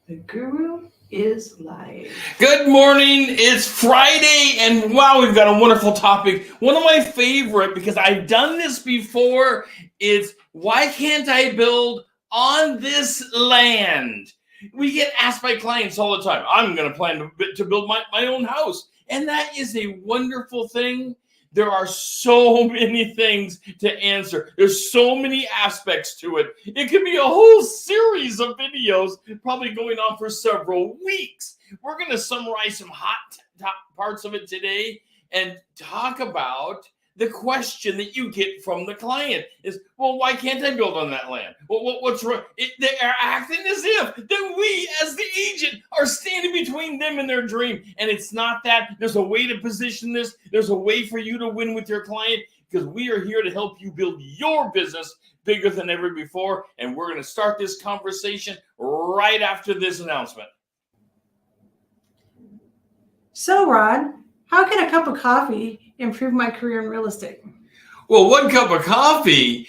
The Guru is live. Good morning. It's Friday, and wow, we've got a wonderful topic. One of my favorite, because I've done this before, is why can't I build on this land? We get asked by clients all the time, I'm going to plan to build my own house. And that is a wonderful thing. There are so many things to answer. There's so many aspects to it. It could be a whole series of videos, probably going on for several weeks. We're going to summarize some hot top parts of it today and talk about the question that you get from the client is, well, why can't I build on that land? What's wrong? They are acting as if that we, as the agent, are standing between them and their dream. And it's not that. There's a way to position this. There's a way for you to win with your client, because we are here to help you build your business bigger than ever before. And we're going to start this conversation right after this announcement. So, Rod, how can a cup of coffee improve my career in real estate? Well, one cup of coffee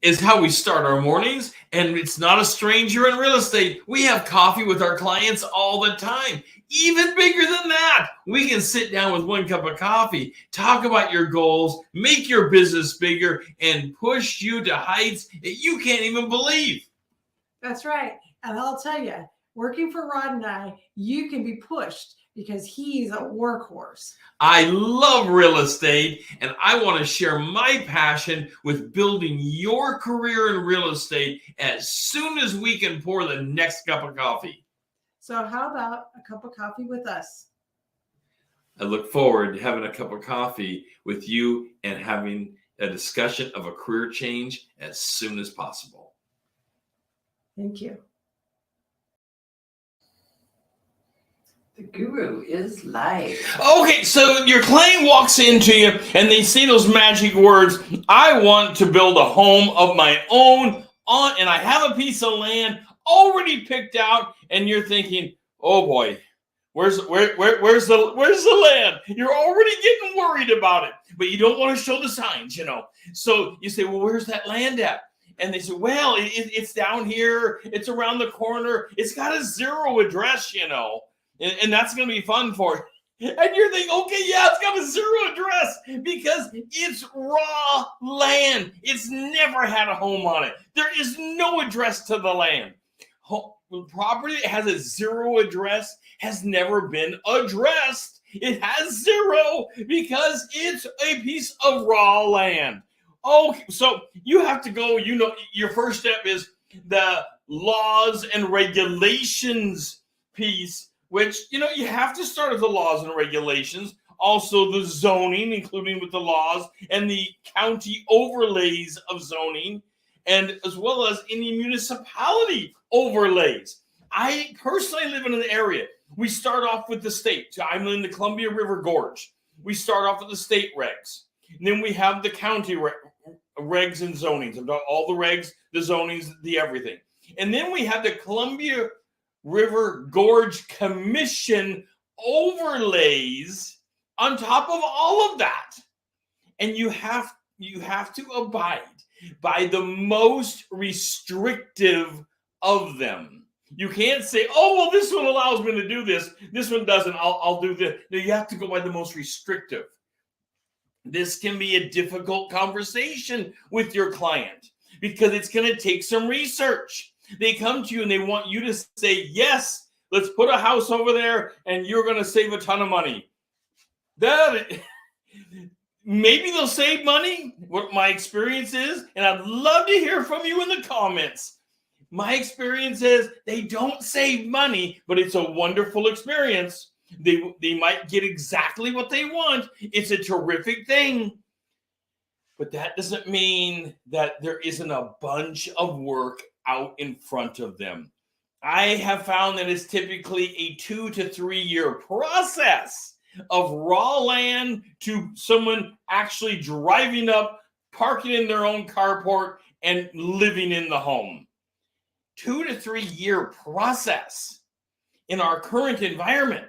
is how we start our mornings, and it's not a stranger in real estate. We have coffee with our clients all the time. Even bigger than that, we can sit down with one cup of coffee, talk about your goals, make your business bigger, and push you to heights that you can't even believe. That's right. And I'll tell you, working for Rod and I, you can be pushed because he's a workhorse. I love real estate, and I want to share my passion with building your career in real estate as soon as we can pour the next cup of coffee. So how about a cup of coffee with us? I look forward to having a cup of coffee with you and having a discussion of a career change as soon as possible. Thank you. The Guru is live. Okay, so your client walks into you and they say those magic words, I want to build a home of my own and I have a piece of land already picked out, and you're thinking, oh boy, where's the land? You're already getting worried about it, but you don't want to show the signs, So you say, well, where's that land at? And they say, well, it's down here. It's around the corner. It's got a 0 address, And that's going to be fun for you. And you're thinking, okay, yeah, it's got a 0 address because it's raw land. It's never had a home on it. There is no address to the land. Property that has a 0 address has never been addressed. It has 0 because it's a piece of raw land. Okay, so you have to go, your first step is the laws and regulations piece, which, you have to start with the laws and regulations, also the zoning, including with the laws and the county overlays of zoning, and as well as any municipality overlays. I personally live in an area. We start off with the state. I'm in the Columbia River Gorge. We start off with the state regs. And then we have the county regs and zonings, all the regs, the zonings, the everything. And then we have the Columbia River Gorge Commission overlays on top of all of that. And you have to abide by the most restrictive of them. You can't say, oh, well, this one allows me to do this. This one doesn't. I'll do this. No, you have to go by the most restrictive. This can be a difficult conversation with your client because it's going to take some research. They come to you and they want you to say, yes, let's put a house over there and you're going to save a ton of money. Maybe they'll save money, what my experience is, and I'd love to hear from you in the comments. My experience is they don't save money, but it's a wonderful experience. They might get exactly what they want. It's a terrific thing. But that doesn't mean that there isn't a bunch of work out in front of them. I have found that it's typically a 2 to 3 year process of raw land to someone actually driving up, parking in their own carport, and living in the home. 2 to 3 year process in our current environment.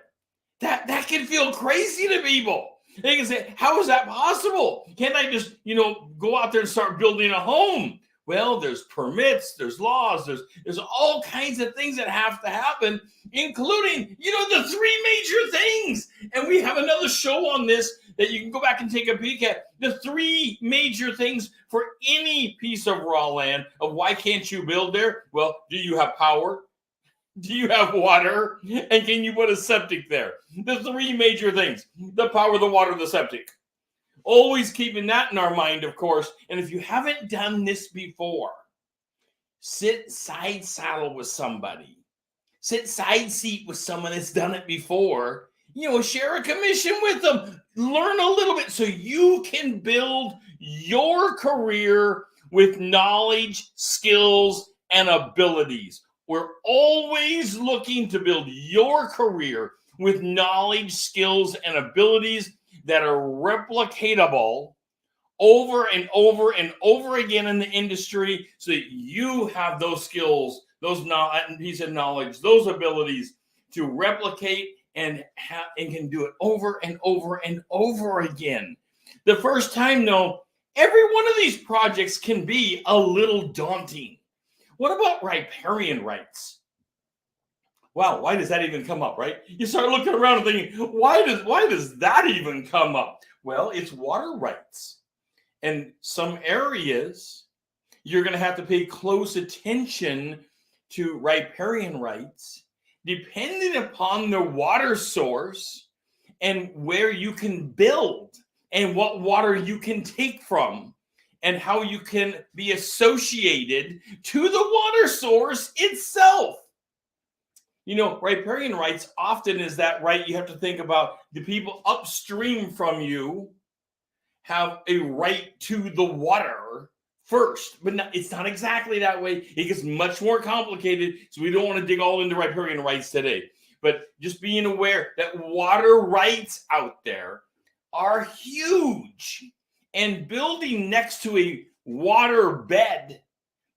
That can feel crazy to people. They can say, how is that possible? Can't I just, go out there and start building a home? Well, there's permits, there's laws, there's all kinds of things that have to happen, including, the three major things. And we have another show on this that you can go back and take a peek at. The three major things for any piece of raw land of why can't you build there? Well, do you have power? Do you have water? And can you put a septic there? The three major things: the power, the water, the septic. Always keeping that in our mind, of course. And if you haven't done this before, sit side saddle with somebody. Sit side seat with someone that's done it before. Share a commission with them. Learn a little bit so you can build your career with knowledge, skills, and abilities. We're always looking to build your career with knowledge, skills, and abilities that are replicatable over and over and over again in the industry, so that you have those skills, those piece of knowledge, those abilities to replicate and can do it over and over and over again. The first time, though, every one of these projects can be a little daunting. What about riparian rights? Wow, why does that even come up, right? You start looking around and thinking, why does that even come up? Well, it's water rights. And some areas, you're going to have to pay close attention to riparian rights, depending upon the water source and where you can build and what water you can take from and how you can be associated to the water source itself. Riparian rights often is that right. You have to think about the people upstream from you have a right to the water first, but it's not exactly that way. It gets much more complicated, so we don't want to dig all into riparian rights today. But just being aware that water rights out there are huge, and building next to a water bed,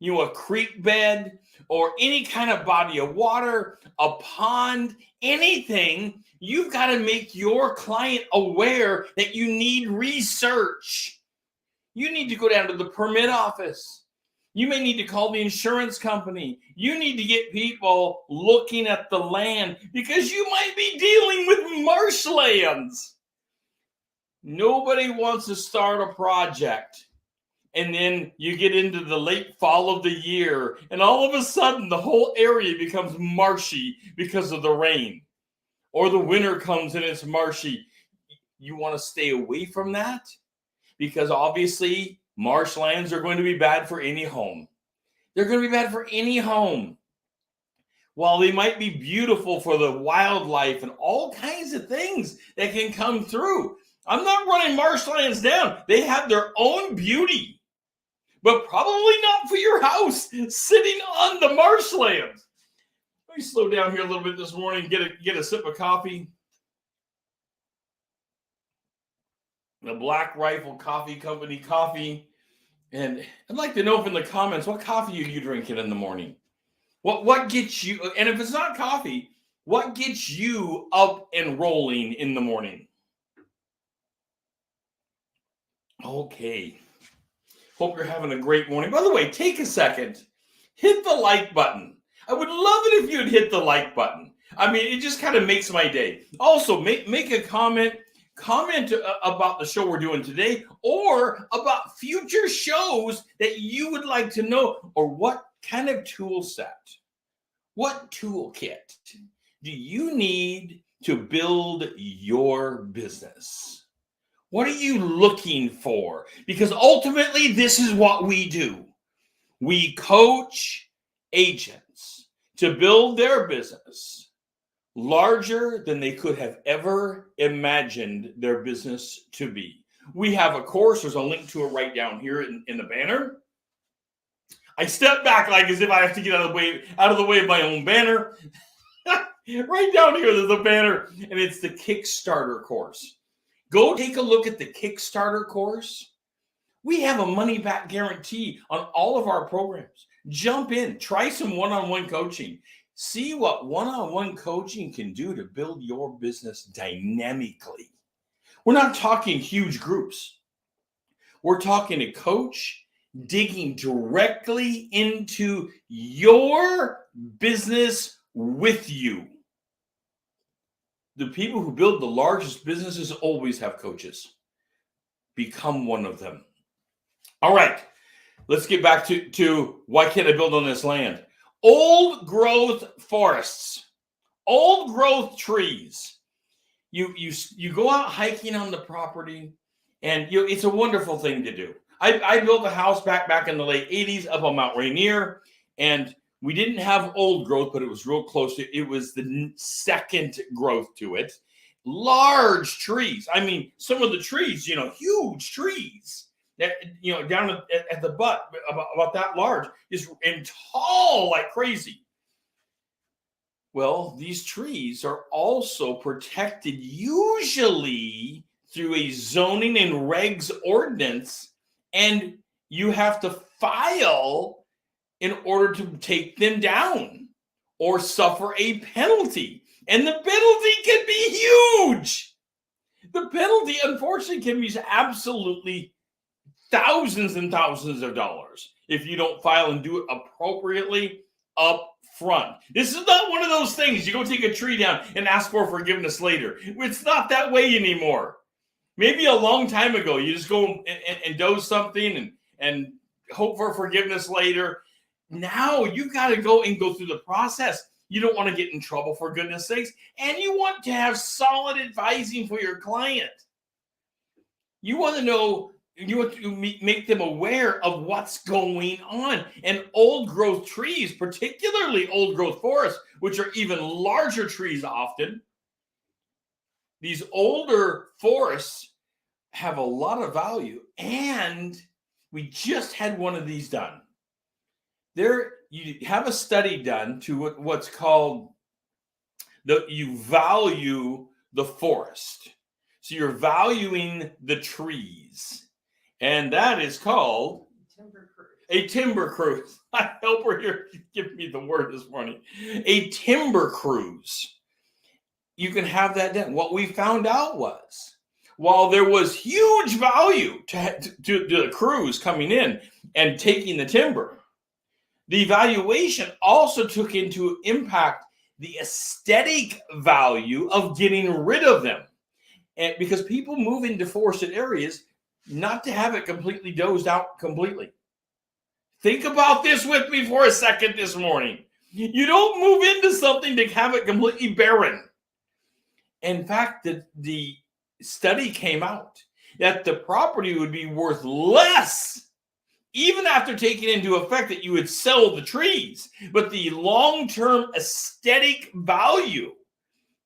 a creek bed, or any kind of body of water, a pond, anything, you've got to make your client aware that you need research. You need to go down to the permit office. You may need to call the insurance company. You need to get people looking at the land because you might be dealing with marshlands. Nobody wants to start a project and then you get into the late fall of the year, and all of a sudden the whole area becomes marshy because of the rain. Or the winter comes and it's marshy. You want to stay away from that, because obviously marshlands are going to be bad for any home. They're going to be bad for any home. While they might be beautiful for the wildlife and all kinds of things that can come through. I'm not running marshlands down. They have their own beauty. But probably not for your house sitting on the marshlands. Let me slow down here a little bit this morning, get a sip of coffee. The Black Rifle Coffee Company coffee. And I'd like to know from the comments, what coffee are you drinking in the morning? What gets you, and if it's not coffee, what gets you up and rolling in the morning? Okay. Hope you're having a great morning. By the way, take a second. Hit the like button. I would love it if you'd hit the like button. I mean, it just kind of makes my day. Also, make a comment. Comment about the show we're doing today, or about future shows that you would like to know, or what kind of tool set, what toolkit do you need to build your business? What are you looking for? Because ultimately, this is what we do. We coach agents to build their business larger than they could have ever imagined their business to be. We have a course. There's a link to it right down here in the banner. I step back like as if I have to get out of the way of my own banner. Right down here, there's a banner, and it's the Kickstarter course. Go take a look at the Kickstarter course. We have a money-back guarantee on all of our programs. Jump in, try some one-on-one coaching. See what one-on-one coaching can do to build your business dynamically. We're not talking huge groups. We're talking a coach digging directly into your business with you. The people who build the largest businesses always have coaches. Become one of them. All right, let's get back to why can't I build on this land? Old growth forests, old growth trees. You go out hiking on the property, and it's a wonderful thing to do. I built a house back in the late 80s up on Mount Rainier, and we didn't have old growth, but it was real close to it. It was the second growth to it. Large trees. I mean, some of the trees, huge trees that, down at the butt, about that large, and tall like crazy. Well, these trees are also protected usually through a zoning and regs ordinance, and you have to file in order to take them down or suffer a penalty. And the penalty can be huge. The penalty, unfortunately, can be absolutely thousands and thousands of dollars if you don't file and do it appropriately up front. This is not one of those things you go take a tree down and ask for forgiveness later. It's not that way anymore. Maybe a long time ago, you just go and do something and hope for forgiveness later. Now you got to go through the process. You don't want to get in trouble, for goodness sakes, and you want to have solid advising for your client. You want to know, you want to make them aware of what's going on. And old growth trees, particularly old growth forests, which are even larger trees often, these older forests have a lot of value. And we just had one of these done. You have a study done to what's called you value the forest. So you're valuing the trees. And that is called a timber cruise. My helper here give me the word this morning. A timber cruise. You can have that done. What we found out was, while there was huge value to the cruise coming in and taking the timber, the evaluation also took into impact the aesthetic value of getting rid of them. And because people move into forested areas not to have it completely dozed out completely. Think about this with me for a second this morning. You don't move into something to have it completely barren. In fact, the study came out that the property would be worth less even after taking into effect that you would sell the trees, but the long-term aesthetic value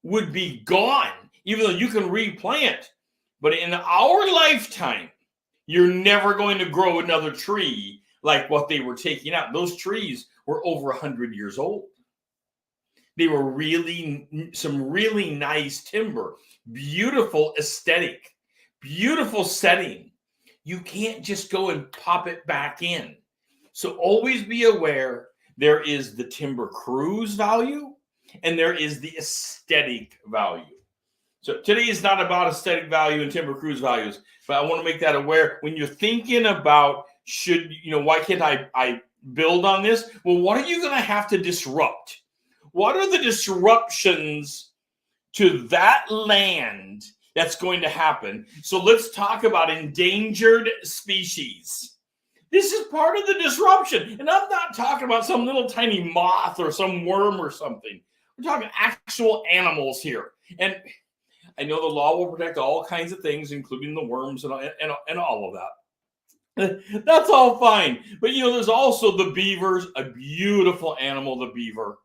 would be gone, even though you can replant. But in our lifetime, you're never going to grow another tree like what they were taking out. Those trees were over 100 years old. They were some really nice timber, beautiful aesthetic, beautiful setting. You can't just go and pop it back in. So always be aware there is the timber cruise value and there is the aesthetic value. So today is not about aesthetic value and timber cruise values, but I want to make that aware when you're thinking about why can't I build on this? Well, what are you going to have to disrupt? What are the disruptions to that land that's going to happen? So let's talk about endangered species. This is part of the disruption. And I'm not talking about some little tiny moth or some worm or something. We're talking actual animals here. And I know the law will protect all kinds of things, including the worms and all of that. That's all fine. But, there's also the beavers, a beautiful animal, the beaver.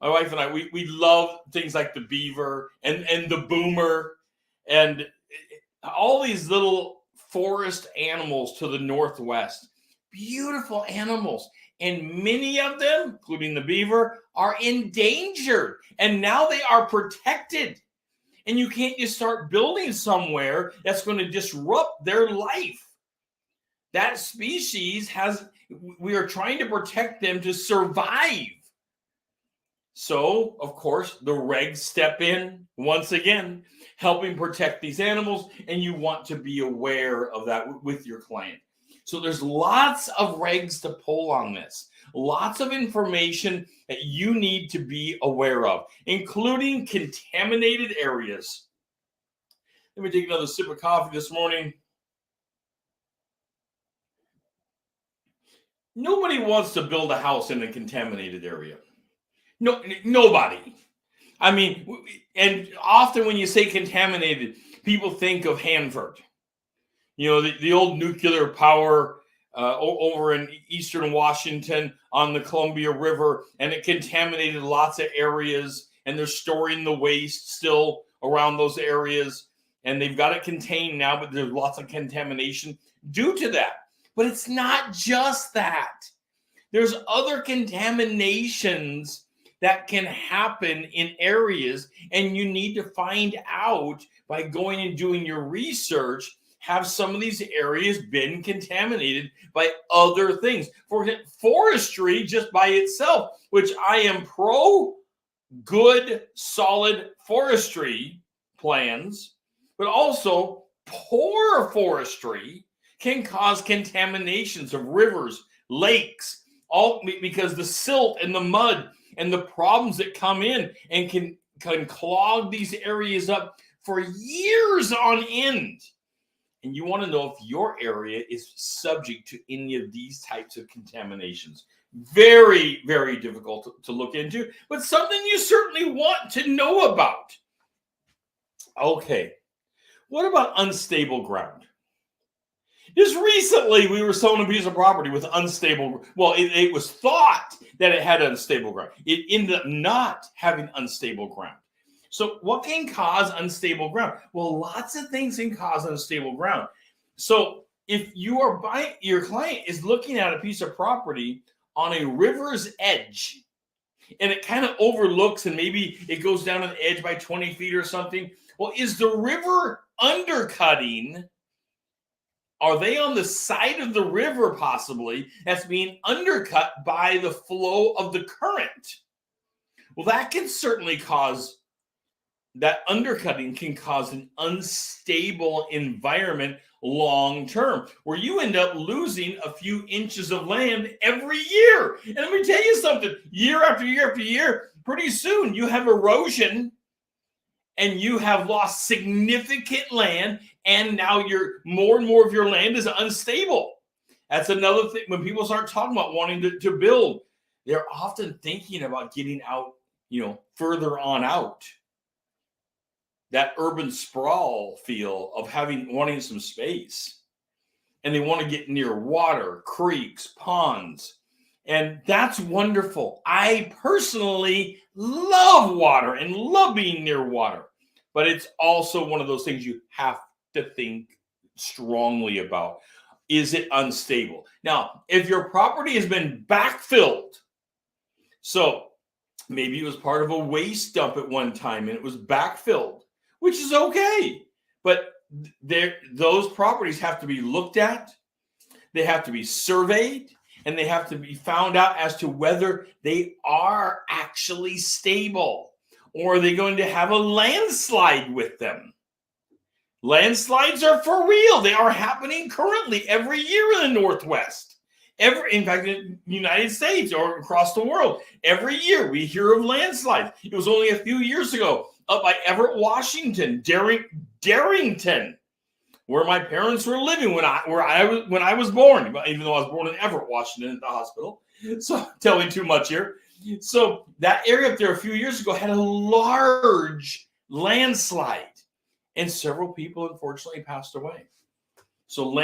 My wife and I, we love things like the beaver and the boomer and all these little forest animals to the northwest. Beautiful animals. And many of them, including the beaver, are endangered. And now they are protected. And you can't just start building somewhere that's going to disrupt their life. That species we are trying to protect them to survive. So, of course, the regs step in once again, helping protect these animals, and you want to be aware of that with your client. So there's lots of regs to pull on this. Lots of information that you need to be aware of, including contaminated areas. Let me take another sip of coffee this morning. Nobody wants to build a house in a contaminated area. No, nobody. I mean, and often when you say contaminated, people think of Hanford. You know, the old nuclear power over in eastern Washington on the Columbia River, and it contaminated lots of areas, and they're storing the waste still around those areas, and they've got it contained now, but there's lots of contamination due to that. But it's not just that. There's other contaminations that can happen in areas, and you need to find out by going and doing your research. Have some of these areas been contaminated by other things? For example, forestry just by itself, which I am pro good, solid forestry plans, but also poor forestry can cause contaminations of rivers, lakes, all because the silt and the mud and the problems that come in and can clog these areas up for years on end. And you want to know if your area is subject to any of these types of contaminations. Very, very difficult to look into, but something you certainly want to know about. Okay, what about unstable ground? Just recently, we were selling a piece of property with unstable. Well, it was thought that it had unstable ground. It ended up not having unstable ground. So what can cause unstable ground? Well, lots of things can cause unstable ground. So if you are buying, your client is looking at a piece of property on a river's edge, and it kind of overlooks, and maybe it goes down an edge by 20 feet or something. Well, is the river undercutting? Are they on the side of the river possibly that's being undercut by the flow of the current? Well, that can certainly cause, that undercutting can cause an unstable environment long term, where you end up losing a few inches of land every year. And let me tell you something, year after year after year, pretty soon you have erosion and you have lost significant land, and now more and more of your land is unstable. That's another thing. When people start talking about wanting to build, they're often thinking about getting out, further on out. That urban sprawl feel of wanting some space. And they want to get near water, creeks, ponds. And that's wonderful. I personally love water and love being near water. But it's also one of those things you have to think strongly about. Is it unstable? Now, if your property has been backfilled, so maybe it was part of a waste dump at one time and it was backfilled, which is okay. But those properties have to be looked at, they have to be surveyed, and they have to be found out as to whether they are actually stable. Or are they going to have a landslide with them? Landslides are for real. They are happening currently every year in the Northwest. In fact, in the United States or across the world, every year we hear of landslides. It was only a few years ago up by Everett, Washington, Darrington, where my parents were living when I was born, even though I was born in Everett, Washington, at the hospital. So telling too much here. So that area up there a few years ago had a large landslide, and several people unfortunately passed away. So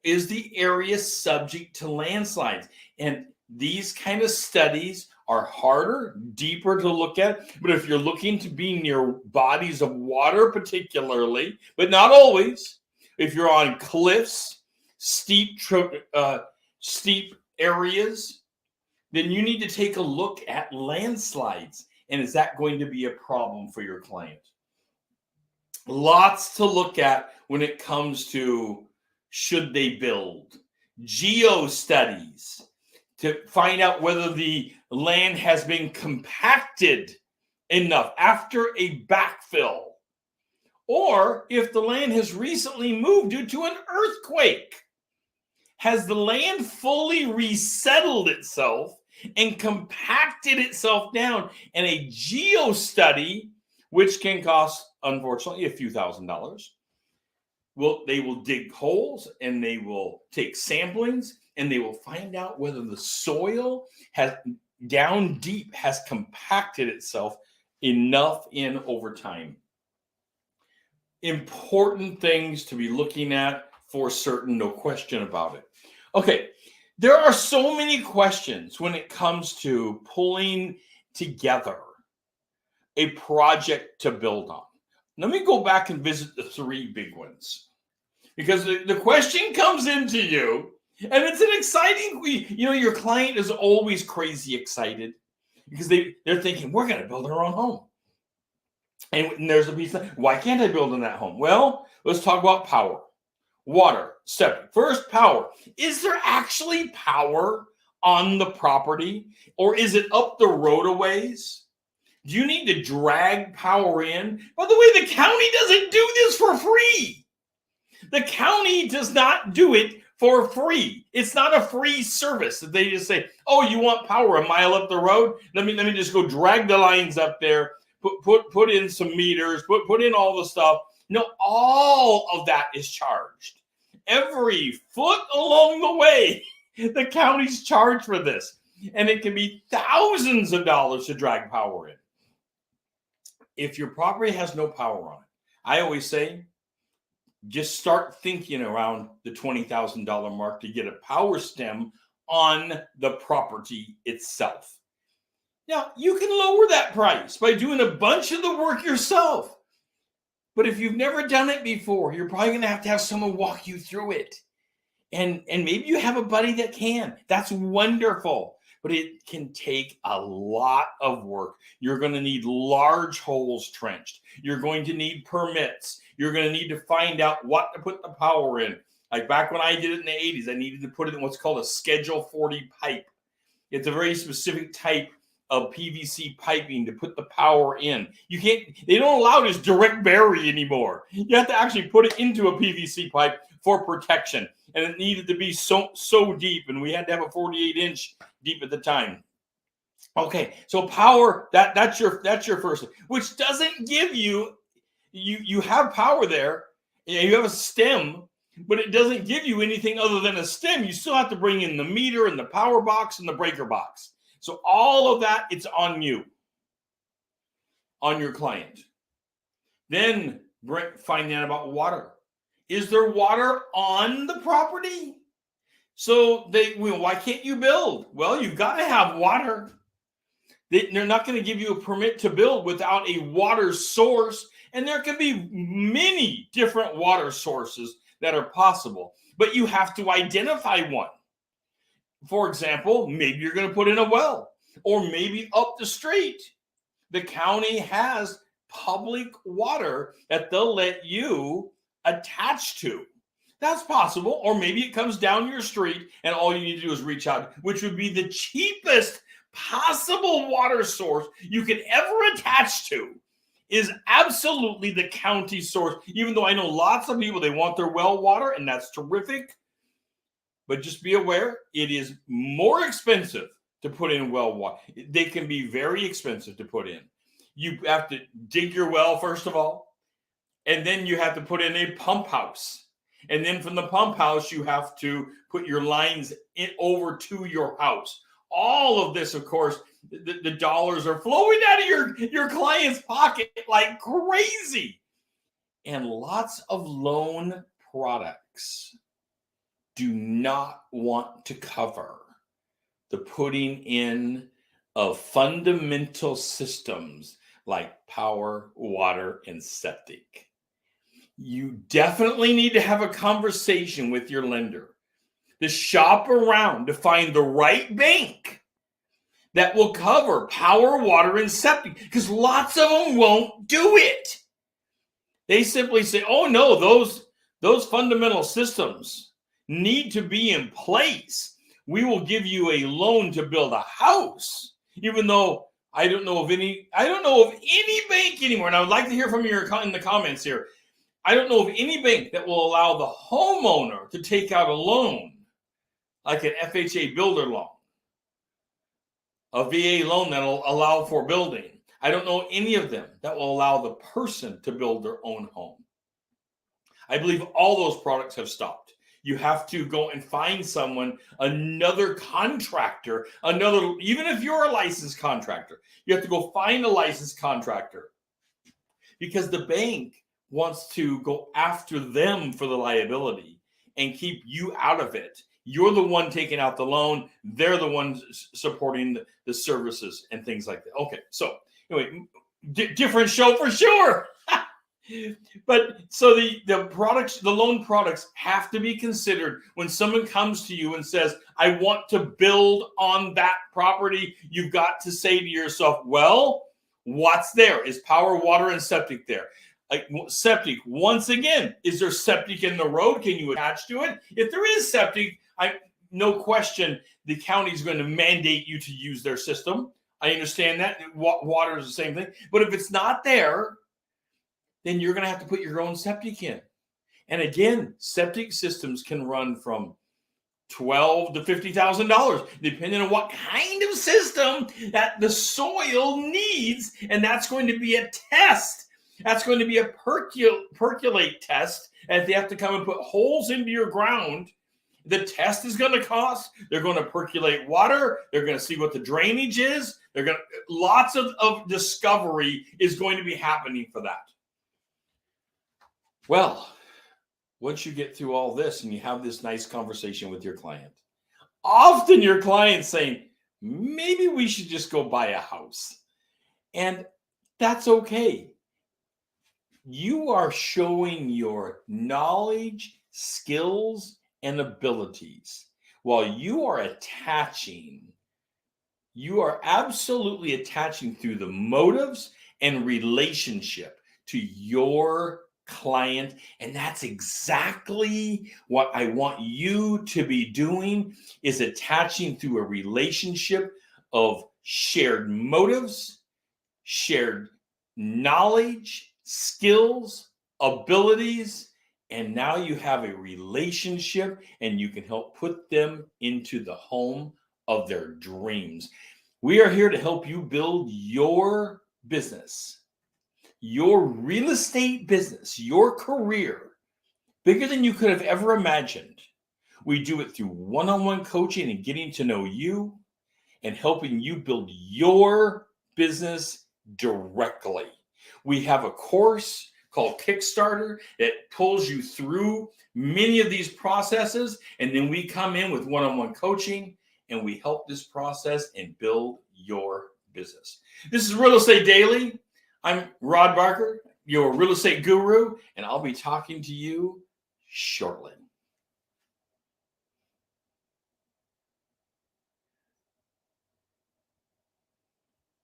is the area subject to landslides? And these kind of studies are harder, deeper to look at. But if you're looking to be near bodies of water particularly, but not always, if you're on cliffs, steep areas, then you need to take a look at landslides. And is that going to be a problem for your client? Lots to look at when it comes to should they build. Geo Studies to find out whether the land has been compacted enough after a backfill, or if the land has recently moved due to an earthquake. Has the land fully resettled itself and compacted itself down? And a geo study, which can cost, unfortunately, a few $1,000s, they will dig holes and they will take samplings and they will find out whether the soil has down deep has compacted itself enough in over time. Important things to be looking at for certain, no question about it. Okay, there are so many questions when it comes to pulling together a project to build on. Let me go back and visit the 3 big ones, because the question comes into you, and it's an exciting, your client is always crazy excited because they're thinking, we're going to build our own home. And there's a piece of, why can't I build in that home? Well, let's talk about power, water, septic. First, power. Is there actually power on the property, or is it up the road a ways? Do you need to drag power in? By the way, the county doesn't do this for free. The county does not do it for free. It's not a free service that they just say, oh, you want power a mile up the road? Let me just go drag the lines up there, put in some meters, put in all the stuff. No, all of that is charged. Every foot along the way, the county's charged for this. And it can be thousands of dollars to drag power in. If your property has no power on it, I always say, just start thinking around the $20,000 mark to get a power stem on the property itself. Now, you can lower that price by doing a bunch of the work yourself. But if you've never done it before, you're probably going to have someone walk you through it. And maybe you have a buddy that can. That's wonderful. But it can take a lot of work. You're going to need large holes trenched. You're going to need permits. You're going to need to find out what to put the power in. Like back when I did it in the 80s, I needed to put it in what's called a Schedule 40 pipe. It's a very specific type of PVC piping to put the power in. They don't allow this direct bury anymore. You have to actually put it into a PVC pipe for protection. And it needed to be so deep, and we had to have a 48-inch deep at the time. Okay, so power, that's your first, which doesn't give you have power there, and you have a stem, but it doesn't give you anything other than a stem. You still have to bring in the meter and the power box and the breaker box. So all of that, it's on you, on your client. Then find out about water. Is there water on the property? So why can't you build? Well, you've got to have water. They're not going to give you a permit to build without a water source. And there can be many different water sources that are possible, but you have to identify one. For example, maybe you're going to put in a well, or maybe up the street, the county has public water that they'll let you attach to. That's possible. Or maybe it comes down your street and all you need to do is reach out, which would be the cheapest possible water source you could ever attach to, is absolutely the county source. Even though I know lots of people, they want their well water, and that's terrific. But just be aware, it is more expensive to put in well water. They can be very expensive to put in. You have to dig your well, first of all. And then you have to put in a pump house. And then from the pump house, you have to put your lines over to your house. All of this, of course, the dollars are flowing out of your client's pocket like crazy. And lots of loan products do not want to cover the putting in of fundamental systems like power, water, and septic. You definitely need to have a conversation with your lender to shop around to find the right bank that will cover power, water, and septic, because lots of them won't do it. They simply say, oh no, those fundamental systems need to be in place. We will give you a loan to build a house, even though I don't know of any bank anymore. And I would like to hear from you in the comments here. I don't know of any bank that will allow the homeowner to take out a loan like an FHA builder loan, a VA loan that'll allow for building. I don't know any of them that will allow the person to build their own home. I believe all those products have stopped. You have to go and find someone, another contractor, even if you're a licensed contractor, you have to go find a licensed contractor because the bank wants to go after them for the liability and keep you out of it. You're the one taking out the loan. They're the ones supporting the services and things like that. Okay, so anyway, different show for sure. But so the products, the loan products have to be considered when someone comes to you and says, I want to build on that property. You've got to say to yourself, well, what's there? Is power, water, and septic there? Like septic, once again, is there septic in the road? Can you attach to it? If there is septic, no question, the county is going to mandate you to use their system. I understand that. Water is the same thing. But if it's not there, then you're going to have to put your own septic in. And again, septic systems can run from $12,000 to $50,000, depending on what kind of system that the soil needs. And that's going to be a test. That's going to be a percolate test. And if they have to come and put holes into your ground, the test is going to cost. They're going to percolate water. They're going to see what the drainage is. Lots of discovery is going to be happening for that. Well, once you get through all this and you have this nice conversation with your client, often your client's saying, maybe we should just go buy a house. And that's okay. You are showing your knowledge, skills, and abilities while you are absolutely attaching through the motives and relationship to your client. And that's exactly what I want you to be doing, is attaching through a relationship of shared motives, shared knowledge, skills, abilities, and now you have a relationship and you can help put them into the home of their dreams. We are here to help you build your business, your real estate business, your career, bigger than you could have ever imagined. We do it through one-on-one coaching and getting to know you and helping you build your business directly. We have a course called Kickstarter that pulls you through many of these processes, and then we come in with one-on-one coaching and we help this process and build your business. This is Real Estate Daily. I'm Rod Barker, your real estate guru, and I'll be talking to you shortly.